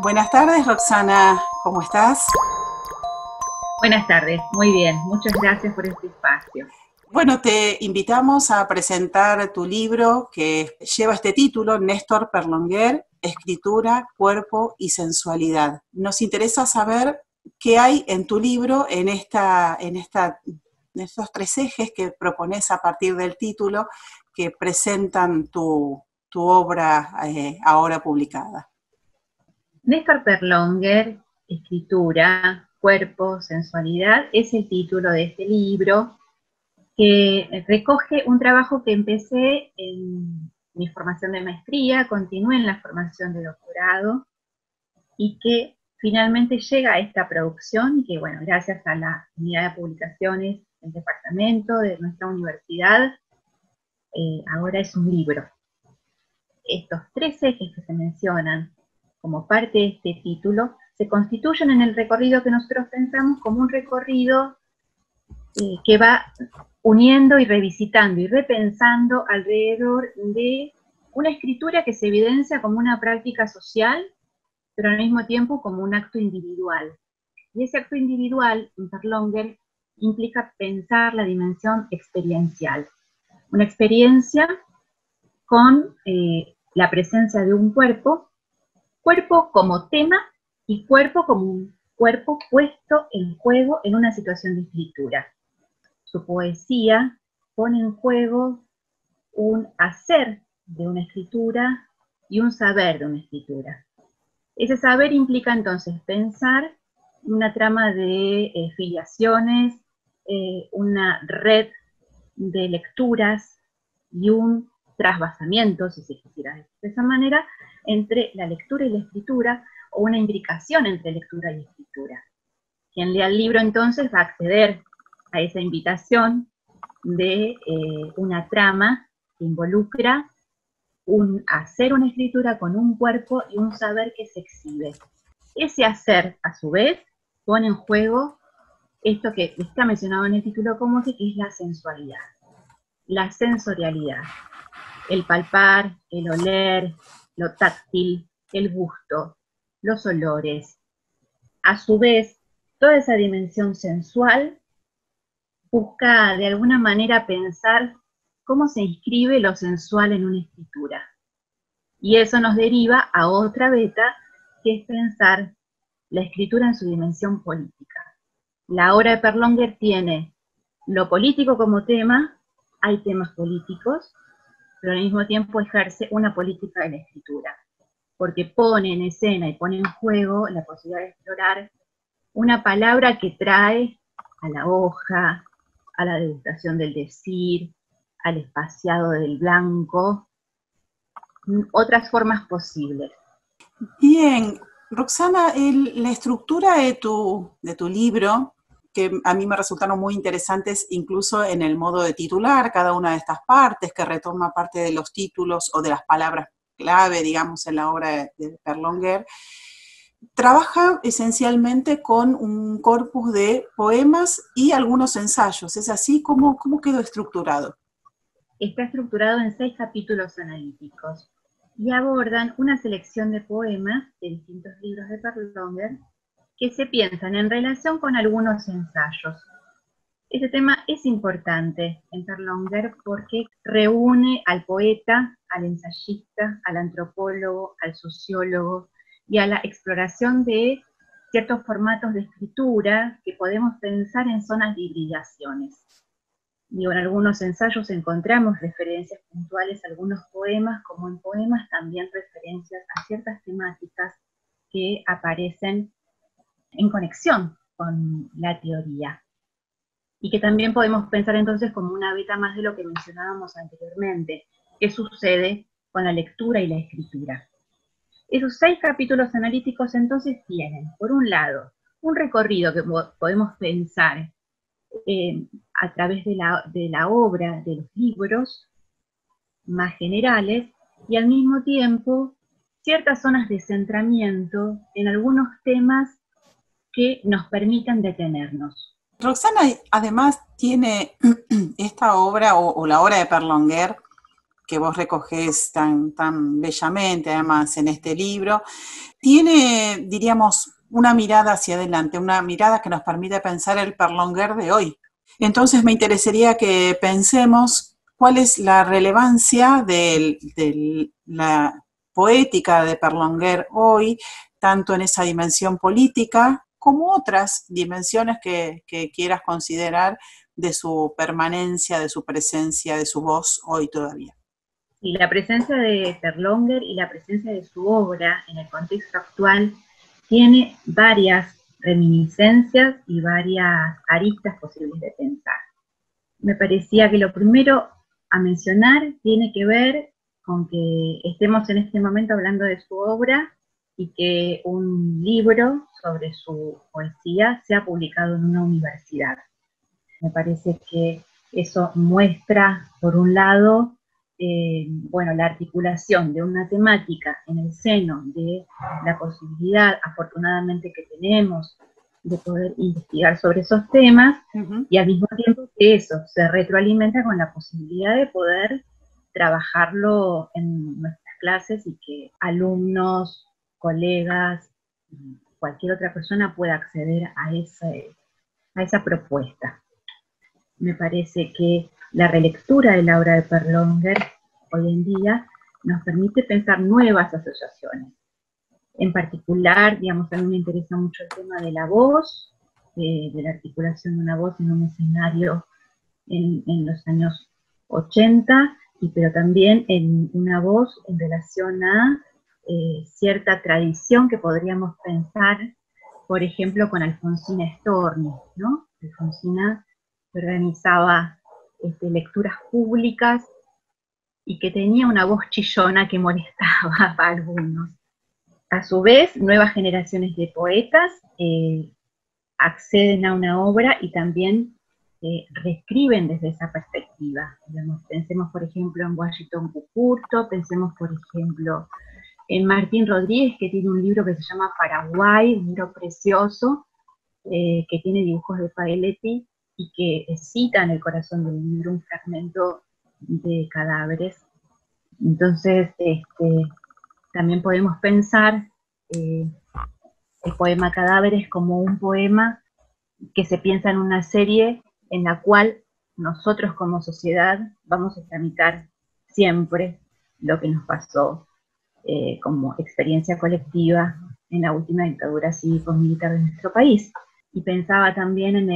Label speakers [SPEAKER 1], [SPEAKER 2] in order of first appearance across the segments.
[SPEAKER 1] Buenas tardes, Roxana, ¿cómo estás?
[SPEAKER 2] Buenas tardes, muy bien, muchas gracias por este espacio.
[SPEAKER 1] Bueno, te invitamos a presentar tu libro que lleva este título, Néstor Perlonguer, Escritura, Cuerpo y Sensualidad. Nos interesa saber qué hay en tu libro en estos tres ejes que propones a partir del título que presentan tu obra ahora publicada.
[SPEAKER 2] Néstor Perlonguer, Escritura, Cuerpo, Sensualidad, es el título de este libro que recoge un trabajo que empecé en mi formación de maestría, continué en la formación de doctorado y que finalmente llega a esta producción y que, bueno, gracias a la unidad de publicaciones del departamento de nuestra universidad, ahora es un libro. Estos tres ejes que se mencionan como parte de este título se constituyen en el recorrido que nosotros pensamos como un recorrido que va uniendo y revisitando y repensando alrededor de una escritura que se evidencia como una práctica social, pero al mismo tiempo como un acto individual. Y ese acto individual, en Perlonguer, implica pensar la dimensión experiencial. Una experiencia con la presencia de un cuerpo como tema y cuerpo como un cuerpo puesto en juego en una situación de escritura. Su poesía pone en juego un hacer de una escritura y un saber de una escritura. Ese saber implica entonces pensar una trama de filiaciones, una red de lecturas y un trasvasamiento, si se quisiera decir de esa manera, entre la lectura y la escritura, o una imbricación entre lectura y escritura. Quien lea el libro entonces va a acceder a esa invitación de una trama que involucra hacer una escritura con un cuerpo y un saber que se exhibe. Ese hacer, a su vez, pone en juego esto que está mencionado en el título como que es la sensualidad, la sensorialidad, el palpar, el oler, lo táctil, el gusto, los olores. A su vez, toda esa dimensión sensual busca de alguna manera pensar cómo se inscribe lo sensual en una escritura. Y eso nos deriva a otra beta, que es pensar la escritura en su dimensión política. La obra de Perlonguer tiene lo político como tema, hay temas políticos, pero al mismo tiempo ejerce una política de la escritura, porque pone en escena y pone en juego la posibilidad de explorar una palabra que trae a la hoja, a la degustación del decir, al espaciado del blanco, otras formas posibles.
[SPEAKER 1] Bien, Roxana, la estructura de tu libro, que a mí me resultaron muy interesantes incluso en el modo de titular cada una de estas partes, que retoma parte de los títulos o de las palabras clave, digamos, en la obra de Perlonguer, trabaja esencialmente con un corpus de poemas y algunos ensayos. ¿Es así? ¿Cómo quedó estructurado?
[SPEAKER 2] Está estructurado en 6 capítulos analíticos y abordan una selección de poemas de distintos libros de Perlonguer que se piensan en relación con algunos ensayos. Este tema es importante en Perlonguer porque reúne al poeta, al ensayista, al antropólogo, al sociólogo y a la exploración de ciertos formatos de escritura que podemos pensar en zonas de hibridaciones. Digo, en algunos ensayos encontramos referencias puntuales a algunos poemas, como en poemas también referencias a ciertas temáticas que aparecen en conexión con la teoría. Y que también podemos pensar entonces como una beta más de lo que mencionábamos anteriormente, qué sucede con la lectura y la escritura. Esos 6 capítulos analíticos entonces tienen, por un lado, un recorrido que podemos pensar a través de la obra, de los libros más generales, y al mismo tiempo ciertas zonas de centramiento en algunos temas que nos permitan detenernos.
[SPEAKER 1] Roxana además tiene esta obra o la obra de Perlonguer que vos recogés tan bellamente, además, en este libro, tiene, diríamos, una mirada hacia adelante, una mirada que nos permite pensar el Perlonguer de hoy. Entonces me interesaría que pensemos cuál es la relevancia de la poética de Perlonguer hoy, tanto en esa dimensión política como otras dimensiones que quieras considerar de su permanencia, de su presencia, de su voz hoy todavía.
[SPEAKER 2] Y la presencia de Perlonguer y la presencia de su obra en el contexto actual tiene varias reminiscencias y varias aristas posibles de pensar. Me parecía que lo primero a mencionar tiene que ver con que estemos en este momento hablando de su obra y que un libro sobre su poesía sea publicado en una universidad. Me parece que eso muestra, por un lado, la articulación de una temática en el seno de la posibilidad, afortunadamente, que tenemos de poder investigar sobre esos temas, y al mismo tiempo que eso se retroalimenta con la posibilidad de poder trabajarlo en nuestras clases y que alumnos, colegas, cualquier otra persona pueda acceder a esa propuesta. Me parece que la relectura de la obra de Perlonguer hoy en día nos permite pensar nuevas asociaciones. En particular, digamos, a mí me interesa mucho el tema de la voz, de la articulación de una voz en un escenario en los años 80, pero también en una voz en relación a cierta tradición que podríamos pensar, por ejemplo, con Alfonsina Storni, ¿no? Alfonsina organizaba lecturas públicas y que tenía una voz chillona que molestaba a algunos. A su vez, nuevas generaciones de poetas acceden a una obra y también reescriben desde esa perspectiva. Digamos, pensemos, por ejemplo, en Washington Cucurto, pensemos, por ejemplo, en Martín Rodríguez, que tiene un libro que se llama Paraguay, un libro precioso, que tiene dibujos de Pagliatti, y que cita en el corazón del libro un fragmento de Cadáveres. Entonces, también podemos pensar el poema Cadáveres como un poema que se piensa en una serie en la cual nosotros como sociedad vamos a tramitar siempre lo que nos pasó como experiencia colectiva en la última dictadura cívico-militar de nuestro país. Y pensaba también en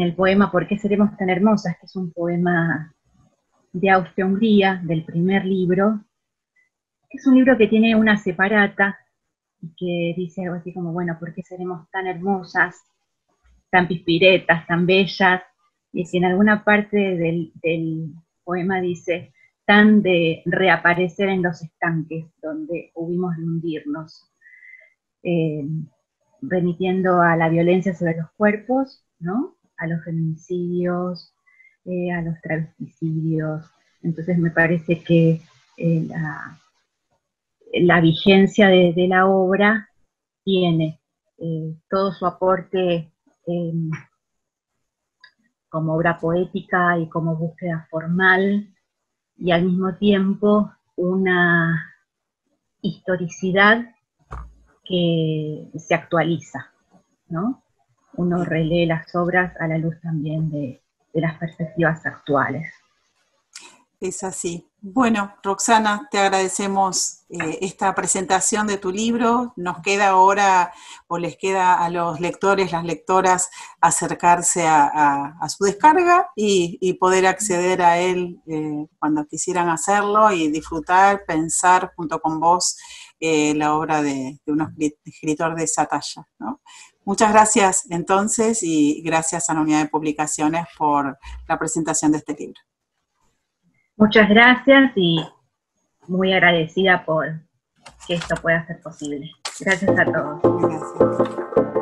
[SPEAKER 2] el poema ¿Por qué seremos tan hermosas?, que es un poema de Austria-Hungría, del primer libro, que es un libro que tiene una separata y que dice algo así como, bueno, ¿por qué seremos tan hermosas, tan pispiretas, tan bellas? Y que en alguna parte del poema dice, tan de reaparecer en los estanques donde hubimos de hundirnos, remitiendo a la violencia sobre los cuerpos, ¿no?, a los feminicidios, a los travesticidios. Entonces me parece que la vigencia de la obra tiene todo su aporte como obra poética y como búsqueda formal, y al mismo tiempo una historicidad que se actualiza, ¿no? Uno relee las obras a la luz también de las perspectivas actuales.
[SPEAKER 1] Es así. Bueno, Roxana, te agradecemos esta presentación de tu libro. Nos queda ahora, o les queda a los lectores, las lectoras, acercarse a su descarga y poder acceder a él cuando quisieran hacerlo y disfrutar, pensar junto con vos la obra de un escritor de esa talla, ¿no? Muchas gracias entonces y gracias a la Unidad de Publicaciones por la presentación de este libro.
[SPEAKER 2] Muchas gracias y muy agradecida por que esto pueda ser posible. Gracias a todos.
[SPEAKER 1] Gracias.